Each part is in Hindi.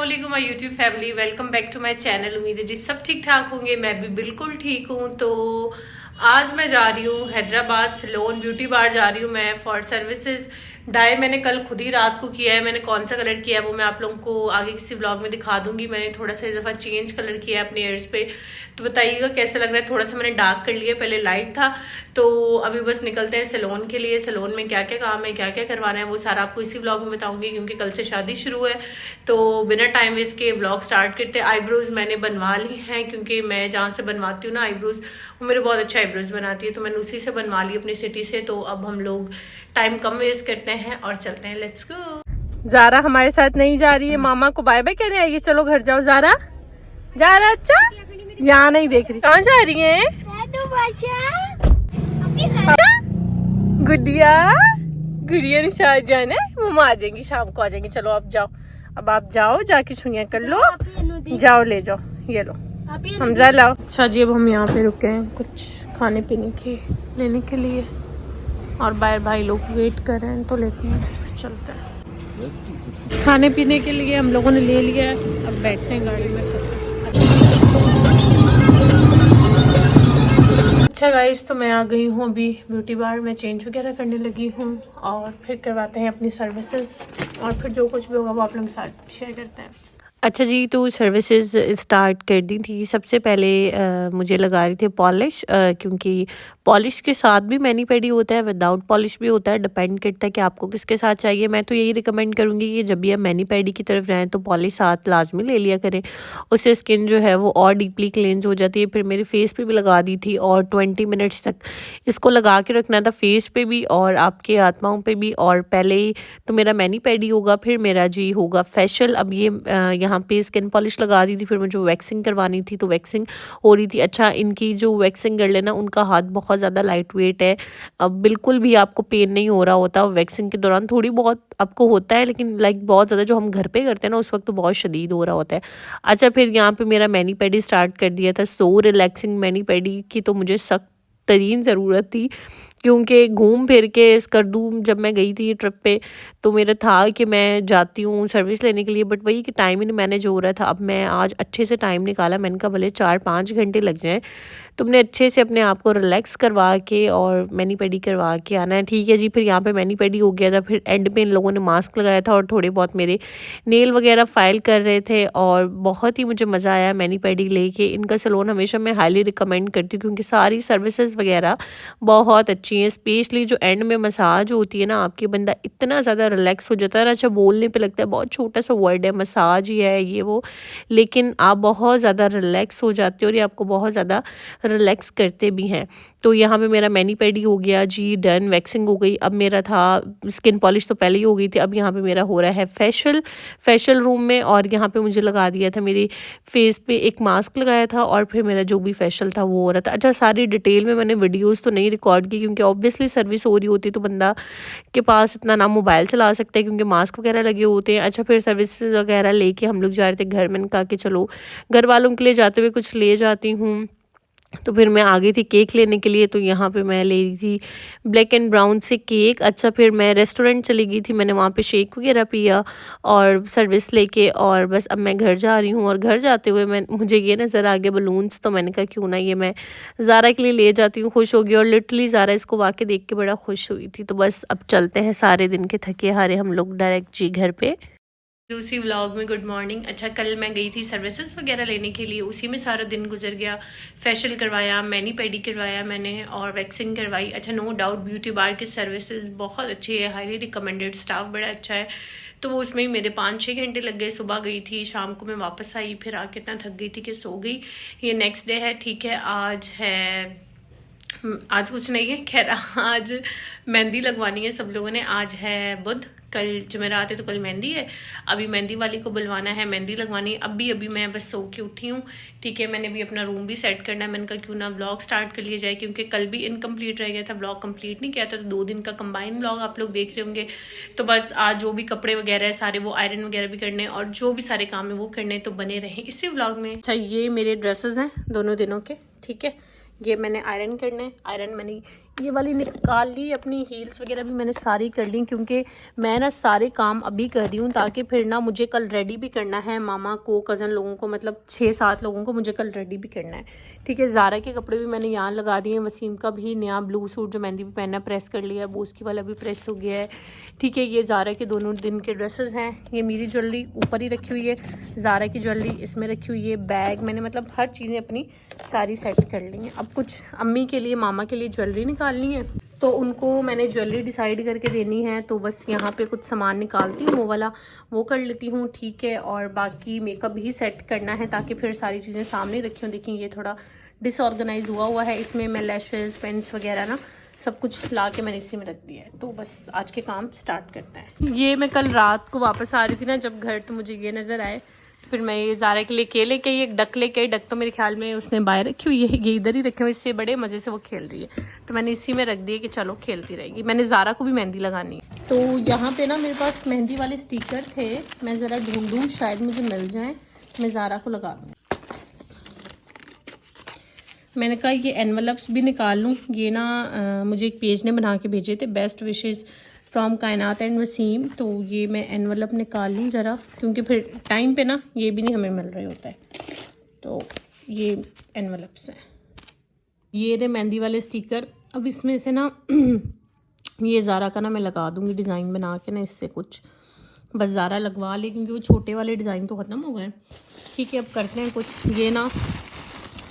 अस्सलामुअलैकुम my YouTube family, welcome back to my channel. उम्मीद है जी सब ठीक ठाक होंगे। मैं भी बिल्कुल ठीक हूँ। तो आज मैं जा रही हूँ हैदराबाद सैलून ब्यूटी बार जा रही हूँ मैं फॉर सर्विसेज। डाई मैंने कल खुद ही रात को किया है। मैंने कौन सा कलर किया है वो मैं आप लोगों को आगे किसी व्लॉग में दिखा दूंगी। मैंने थोड़ा सा इस दफ़ा चेंज कलर किया है अपने एयर्स पे, तो बताइएगा कैसा लग रहा है। थोड़ा सा मैंने डार्क कर लिया, पहले लाइट था। तो अभी बस निकलते हैं सैलून के लिए। सैलून में क्या क्या काम है, क्या क्या करवाना है, वो सारा आपको इसी व्लॉग में बताऊंगी क्योंकि कल से शादी शुरू है। तो बिना टाइम वेस्ट के व्लॉग स्टार्ट करते हैं। आईब्रोज मैंने बनवा ली हैं क्योंकि मैं जहाँ से बनवाती हूँ ना आईब्रोज, वो मेरे बहुत अच्छा आईब्रोज बनाती है, तो मैंने उसी से बनवा ली अपनी सिटी से। तो अब हम लोग टाइम कम वेस्ट करते हैं और चलते हैं। Let's go. ज़ारा हमारे साथ नहीं जा रही है, मामा को बाय बाय कहने आएगी। चलो घर जाओ ज़ारा। ज़ारा अच्छा यहाँ नहीं देख रही, कहाँ जा रही है? गुड़िया गुड़िया निशाद जाना है, मम्मा आ जाएंगी, शाम को आ जाएंगी। चलो आप जाओ, अब आप जाओ, जाके छुइयां कर लो, जाओ ले जाओ, ये लो हमजा लाओ। अच्छा जी, अब हम यहाँ पे रुके हैं कुछ खाने पीने के लेने के लिए और बाहर भाई लोग वेट कर रहे हैं, तो लेते हैं, चलते हैं। खाने पीने के लिए हम लोगों ने ले लिया है, अब बैठते हैं गाड़ी में, चलते हैं। अच्छा गाइस, तो मैं आ गई हूँ अभी ब्यूटी बार में, चेंज वगैरह करने लगी हूँ और फिर करवाते हैं अपनी सर्विसेज और फिर जो कुछ भी होगा वो आप लोगों के साथ शेयर करते हैं। अच्छा जी, तो सर्विसेज स्टार्ट कर दी थी। सबसे पहले मुझे लगा रही थी पॉलिश, क्योंकि पॉलिश के साथ भी मैनी पेडी होता है, विदाउट पॉलिश भी होता है, डिपेंड करता है कि आपको किसके साथ चाहिए। मैं तो यही रिकमेंड करूँगी कि जब भी आप मैनी पेडी की तरफ जाएँ तो पॉलिश साथ लाजमी ले लिया करें, उससे स्किन जो है वो और डीपली क्लेंज हो जाती है। फिर मेरे फेस पे भी लगा दी थी और 20 मिनट्स तक इसको लगा के रखना था, फेस पे भी और आपके आत्माओं पे भी। और पहले ही तो मेरा मैनी पेडी होगा, फिर मेरा जी होगा फेशियल। अब ये यहाँ पे स्किन पॉलिश लगा दी थी, फिर मुझे वैक्सिंग करवानी थी, तो वैक्सिंग हो रही थी। अच्छा, इनकी जो वैक्सिंग कर लेना, उनका हाथ बहुत ज़्यादा लाइट वेट है, अब बिल्कुल भी आपको पेन नहीं हो रहा होता वैक्सिंग के दौरान। थोड़ी बहुत आपको होता है, लेकिन लाइक बहुत ज़्यादा जो हम घर पे करते हैं ना उस वक्त तो बहुत शदीद हो रहा होता है। अच्छा, फिर यहाँ पे मेरा मैनी पेडी स्टार्ट कर दिया था। सो रिलैक्सिंग मैनी पेडी की तो मुझे सख्त तरीन ज़रूरत थी, क्योंकि घूम फिर के स्कर्दू जब मैं गई थी ट्रिप पे, तो मेरा था कि मैं जाती हूँ सर्विस लेने के लिए, बट वही कि टाइम ही नहीं मैनेज हो रहा था। अब मैं आज अच्छे से टाइम निकाला, मैंने कहा भले 4-5 घंटे लग जाएं, तुमने अच्छे से अपने आप को रिलैक्स करवा के और मैनी पेडी करवा के आना है। ठीक है जी, फिर यहाँ पे मैनी पेडी हो गया था। फिर एंड पे इन लोगों ने मास्क लगाया था और थोड़े बहुत मेरे नेल वगैरह फाइल कर रहे थे और बहुत ही मुझे मज़ा आया मैनी पेडी लेके। इनका सैलून हमेशा मैं हाईली रिकमेंड करती हूँ क्योंकि सारी सर्विसेज वगैरह बहुत अच्छी हैं। स्पेशली जो एंड में मसाज होती है ना, आपकी बंदा इतना ज़्यादा रिलैक्स हो जाता है ना। अच्छा, बोलने पे लगता है बहुत छोटा सा वर्ड है, मसाज ही है ये वो, लेकिन आप बहुत ज़्यादा रिलैक्स हो जाते हो और ये आपको बहुत ज़्यादा रिलैक्स करते भी हैं। तो यहाँ पे मेरा मैनी पेडी हो गया जी, डन। वैक्सिंग हो गई। अब मेरा था स्किन पॉलिश तो पहले ही हो गई थी, अब यहाँ पे मेरा हो रहा है फेशियल रूम में। और यहाँ पे मुझे लगा दिया था, मेरे फेस पे एक मास्क लगाया था और फिर मेरा जो भी फेशियल था वो हो रहा था। अच्छा, सारी डिटेल में मैंने वीडियोज़ तो नहीं रिकॉर्ड की क्योंकि ऑब्वियसली सर्विस हो रही होती तो बंदा के पास इतना ना मोबाइल चला सकता है क्योंकि मास्क वगैरह लगे होते हैं। अच्छा, फिर सर्विस वगैरह लेके हम लोग जा रहे थे घर। मैंने कहा कि चलो घर वालों के लिए जाते हुए कुछ ले जाती हूँ, तो फिर मैं आ गई थी केक लेने के लिए। तो यहाँ पे मैं ले रही थी ब्लैक एंड ब्राउन से केक। अच्छा, फिर मैं रेस्टोरेंट चली गई थी, मैंने वहाँ पे शेक वगैरह पिया और सर्विस लेके, और बस अब मैं घर जा रही हूँ। और घर जाते हुए मुझे ये नज़र आ गया बलून्स, तो मैंने कहा क्यों ना ये मैं ज़ारा के लिए ले जाती हूँ। खुश हो गई और लिटरली ज़ारा इसको वाकई देख के बड़ा खुश हुई थी। तो बस अब चलते हैं, सारे दिन के थके हारे हम लोग डायरेक्ट जी घर पे। उसी व्लॉग में गुड मॉर्निंग। अच्छा, कल मैं गई थी सर्विसेज वगैरह लेने के लिए, उसी में सारा दिन गुजर गया। फेशियल करवाया, मैनी पेडी करवाया मैंने और वैक्सिंग करवाई। अच्छा, नो डाउट ब्यूटी बार की सर्विसेज बहुत अच्छी है, हाईली रिकमेंडेड, स्टाफ बड़ा अच्छा है। तो वो उसमें ही मेरे 5-6 घंटे लग गए। सुबह गई थी, शाम को मैं वापस आई, फिर आके इतना थक गई थी कि सो गई। ये नेक्स्ट डे है, ठीक है। आज कुछ नहीं है, खैर आज मेहंदी लगवानी है सब लोगों ने। आज है बुध, कल जुमेरात है, तो कल मेहंदी है। अभी मेहंदी वाली को बुलवाना है, मेहंदी लगवानी है। अभी मैं बस सो के उठी हूँ, ठीक है। मैंने भी अपना रूम भी सेट करना है। मैंने कहा क्यों ना व्लॉग स्टार्ट कर लिया जाए क्योंकि कल भी इनकम्प्लीट रह गया था, व्लॉग कंप्लीट नहीं किया था, तो 2 दिन का कंबाइन व्लॉग आप लोग देख रहे होंगे। तो बस आज जो भी कपड़े वगैरह है सारे, वो आयरन वगैरह भी करने और जो भी सारे काम है वो करने, तो बने रहे इसी व्लॉग में। अच्छा, ये मेरे ड्रेसेस हैं दोनों दिनों के, ठीक है। ये मैंने आयरन करने, आयरन मैंने ये वाली निकाल ली। अपनी हील्स वगैरह भी मैंने सारी कर ली, क्योंकि मैं ना सारे काम अभी कर रही हूँ ताकि फिर ना मुझे कल रेडी भी करना है मामा को, कज़न लोगों को, मतलब 6-7 लोगों को मुझे कल रेडी भी करना है। ठीक है, ज़ारा के कपड़े भी मैंने यहाँ लगा दिए हैं। वसीम का भी नया ब्लू सूट जो मेहंदी भी पहनना प्रेस कर लिया है, बोस्की वाला भी प्रेस हो गया है। ठीक है, ये ज़ारा के दोनों दिन के ड्रेसेस हैं। ये मेरी ज्वेलरी ऊपर ही रखी हुई है, ज़ारा की ज्वेलरी इसमें रखी हुई है। बैग मैंने मतलब हर चीज़ें अपनी सारी सेट कर ली हैं। अब कुछ अम्मी के लिए, मामा के लिए ज्वेलरी निकालनी है, तो उनको मैंने ज्वेलरी डिसाइड करके देनी है। तो बस यहाँ पे कुछ सामान निकालती हूँ, वो वाला वो कर लेती हूँ। ठीक है, और बाकी मेकअप भी सेट करना है ताकि फिर सारी चीज़ें सामने रखी हूँ। देखिए ये थोड़ा डिसऑर्गेनाइज हुआ है, इसमें मैं लैशेज़, पेंस वगैरह ना सब कुछ ला के मैंने इसी में रख दिया है। तो बस आज के काम स्टार्ट करते हैं। ये मैं कल रात को वापस आ रही थी ना जब घर, तो मुझे ये नज़र आए। फिर मैं ये ज़ारा के लिए केले के एक डक लेके आई। डक तो मेरे ख्याल में उसने बाहर रखी हुई है, ये इधर ही रखे हुए, इससे बड़े मज़े से वो खेल रही है, तो मैंने इसी में रख दिया कि चलो खेलती रहेगी। मैंने ज़ारा को भी मेहंदी लगानी है। तो यहाँ पे ना मेरे पास मेहंदी वाले स्टिकर थे, मैं ज़रा ढूंढूँ शायद मुझे मिल जाए, मैं ज़ारा को लगा दूँ। मैंने कहा ये एनवलप्स भी निकाल लूँ। ये ना मुझे एक पेज ने बना के भेजे थे, बेस्ट विशेज़ फ्रॉम कायनात एंड वसीम। तो ये मैं एनवलप निकाल लूँ ज़रा, क्योंकि फिर टाइम पे ना ये भी नहीं हमें मिल रहा होता है। तो ये एनवलप्स हैं, ये रहे मेहंदी वाले स्टिकर। अब इसमें से ना ये ज़ारा का ना मैं लगा दूँगी डिज़ाइन बना के ना, इससे कुछ बस ज़ारा लगवा ले, क्योंकि वो छोटे वाले डिज़ाइन तो ख़त्म हो गए। ठीक है, अब करते हैं कुछ। ये ना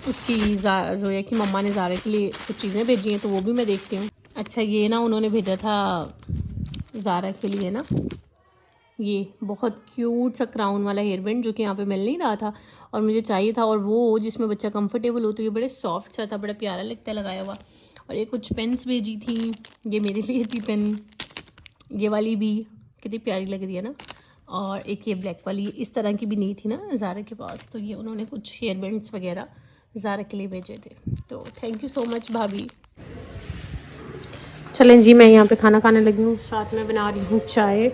उसकी जोया की मम्मा ने ज़ारा के लिए कुछ चीज़ें भेजी हैं, तो वो भी मैं देखती हूँ। अच्छा, ये ना उन्होंने भेजा था ज़ारा के लिए ना ये बहुत क्यूट सा क्राउन वाला हेयर बैंड, जो कि यहाँ पे मिल नहीं रहा था और मुझे चाहिए था, और वो जिसमें बच्चा कंफर्टेबल हो। तो ये बड़े सॉफ्ट सा था, बड़ा प्यारा लगता है लगाया हुआ। और ये कुछ पेन्स भेजी थी, ये मेरे लिए थी पेन, ये वाली भी कितनी प्यारी लग रही है ना। और एक ये ब्लैक वाली, इस तरह की भी नहीं थी ना ज़ारा के पास, तो ये उन्होंने कुछ हेयर बैंड्स वगैरह ज़ारा के लिए भेजे थे। तो थैंक यू सो मच भाभी। चलें जी, मैं यहाँ पे खाना खाने लगी हूँ, साथ में बना रही हूँ चाय।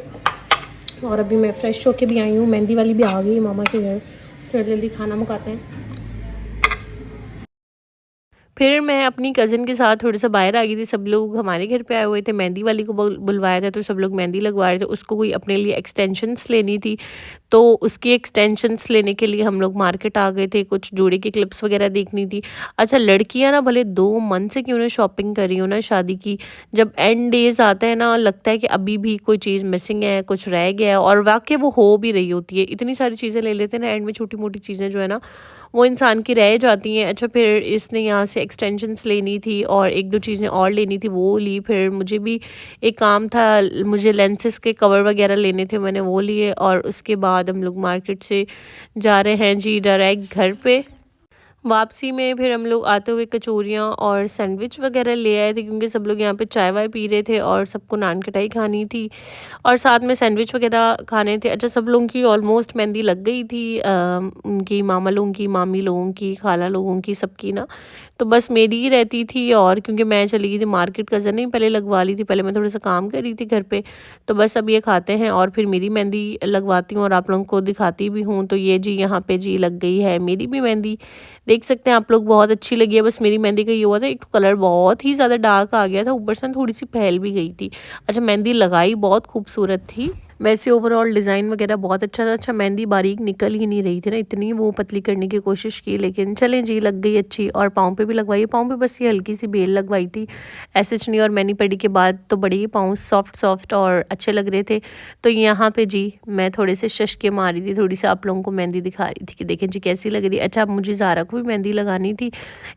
और अभी मैं फ़्रेश होके भी आई हूँ, मेहंदी वाली भी आ गई मामा के घर। तो जल्दी खाना मुकाते हैं। फिर मैं अपनी कज़न के साथ थोड़ा सा बाहर आ गई थी। सब लोग हमारे घर पे आए हुए थे, मेहंदी वाली को बुलवाया था, तो सब लोग मेहंदी लगवा रहे थे। उसको कोई अपने लिए एक्सटेंशन्स लेनी थी, तो उसकी एक्सटेंशन्स लेने के लिए हम लोग मार्केट आ गए थे। कुछ जोड़े की क्लिप्स वगैरह देखनी थी। अच्छा, लड़कियां ना भले 2 मंथ से क्यों ना शॉपिंग कर रही हो ना शादी की, जब एंड डेज आता है ना, लगता है कि अभी भी कोई चीज़ मिसिंग है, कुछ रह गया है, और वाकई वो हो भी रही होती है। इतनी सारी चीज़ें ले लेते हैं ना, एंड में छोटी मोटी चीज़ें जो है ना वो इंसान की रह जाती हैं। अच्छा, फिर इसने यहाँ से एक्सटेंशन्स लेनी थी और 1-2 चीज़ें और लेनी थी, वो ली। फिर मुझे भी एक काम था, मुझे लेंसेज के कवर वगैरह लेने थे, मैंने वो लिए। और उसके बाद हम लोग मार्केट से जा रहे हैं जी डायरेक्ट घर पे। वापसी में फिर हम लोग आते हुए कचौरियाँ और सैंडविच वगैरह ले आए थे, क्योंकि सब लोग यहाँ पे चाय वाय पी रहे थे और सबको नान खटाई खानी थी और साथ में सैंडविच वगैरह खाने थे। अच्छा, सब लोगों की ऑलमोस्ट मेहंदी लग गई थी, उनकी मामा लोगों की, मामी लोगों की, खाला लोगों की, सबकी ना। तो बस मेरी ही रहती थी, और क्योंकि मैं चली गई थी मार्केट, कज़न ने पहले लगवा ली थी, पहले मैं थोड़ा सा काम कर रही थी घर पे। तो बस अब ये खाते हैं और फिर मेरी मेहंदी लगवाती हूँ और आप लोगों को दिखाती भी हूँ। तो ये जी यहाँ पे जी लग गई है मेरी भी मेहंदी, देख सकते हैं आप लोग, बहुत अच्छी लगी है। बस मेरी मेहंदी का ये हुआ था, एक तो कलर बहुत ही ज़्यादा डार्क आ गया था, ऊपर से थोड़ी सी फैल भी गई थी। अच्छा, मेहंदी लगाई बहुत खूबसूरत थी, वैसे ओवरऑल डिज़ाइन वगैरह बहुत अच्छा था। अच्छा, मेहंदी बारीक निकल ही नहीं रही थी ना, इतनी वो पतली करने की कोशिश की, लेकिन चलें जी लग गई अच्छी। और पाँव पे भी लगवाई, पाँव पे बस ये हल्की सी बेल लगवाई थी, ऐसे नहीं। और मैनी पड़ी के बाद तो बड़े ही पाँव सॉफ्ट सॉफ्ट और अच्छे लग रहे थे। तो यहाँ पे जी मैं थोड़े से शशके मारी थी, थोड़ी सी आप लोगों को मेहंदी दिखा रही थी कि देखें जी कैसी लग रही है। अच्छा, मुझे ज़ारा को भी मेहंदी लगानी थी,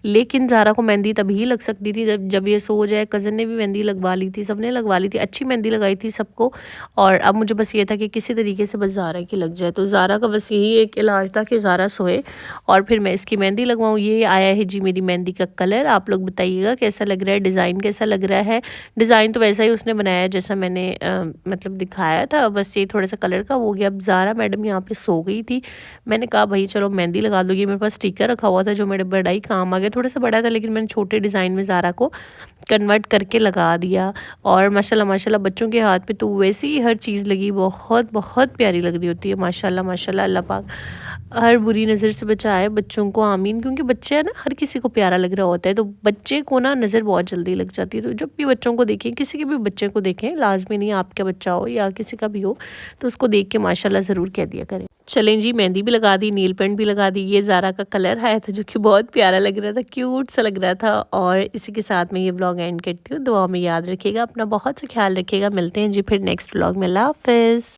लेकिन ज़ारा को मेहंदी तभी लग सकती थी जब ये सो जाए। कज़न ने भी मेहंदी लगवा ली थी, सबने लगवा ली थी, अच्छी मेहंदी लगाई थी सबको। और अब मुझे बस ये था कि किसी तरीके से बस ज़ारा की लग जाए। तो ज़ारा का बस यही एक इलाज था कि ज़ारा सोए और फिर मैं इसकी मेहंदी लगवाऊँ। ये आया है जी मेरी मेहंदी का कलर, आप लोग बताइएगा कैसा लग रहा है, डिज़ाइन कैसा लग रहा है। डिज़ाइन तो वैसा ही उसने बनाया जैसा मैंने मतलब दिखाया था, बस ये थोड़ा सा कलर का हो गया। अब ज़ारा मैडम यहाँ पे सो गई थी, मैंने कहा भाई चलो मेहंदी लगा दो। ये मेरे पास स्टिकर रखा हुआ था जो मेरे बड़ा ही काम आ गया, थोड़ा सा बड़ा था, लेकिन मैंने छोटे डिज़ाइन में ज़ारा को कन्वर्ट करके लगा दिया। और माशाल्लाह माशाल्लाह बच्चों के हाथ पे तो वैसे ही हर चीज़ लगी, बहुत बहुत प्यारी लग रही होती है, माशाल्लाह माशाल्लाह, अल्लाह पाक हर बुरी नज़र से बचाए बच्चों को, आमीन। क्योंकि बच्चे है ना, हर किसी को प्यारा लग रहा होता है, तो बच्चे को ना नज़र बहुत जल्दी लग जाती है। तो जब भी बच्चों को देखें, किसी के भी बच्चे को देखें, लाजमी नहीं आपका बच्चा हो या किसी का भी हो, तो उसको देख के माशाल्लाह ज़रूर कह दिया करें। चलें जी, मेहंदी भी लगा दी, नील पेंट भी लगा दी। ये ज़ारा का कलर आया था जो कि बहुत प्यारा लग रहा था, क्यूट सा लग रहा था। और इसी के साथ मैं ये व्लॉग एंड करती हूँ। दुआ में याद रखिएगा, अपना बहुत सा ख्याल रखिएगा। मिलते हैं जी फिर नेक्स्ट व्लॉग में। अल्लाह हाफ़िज़।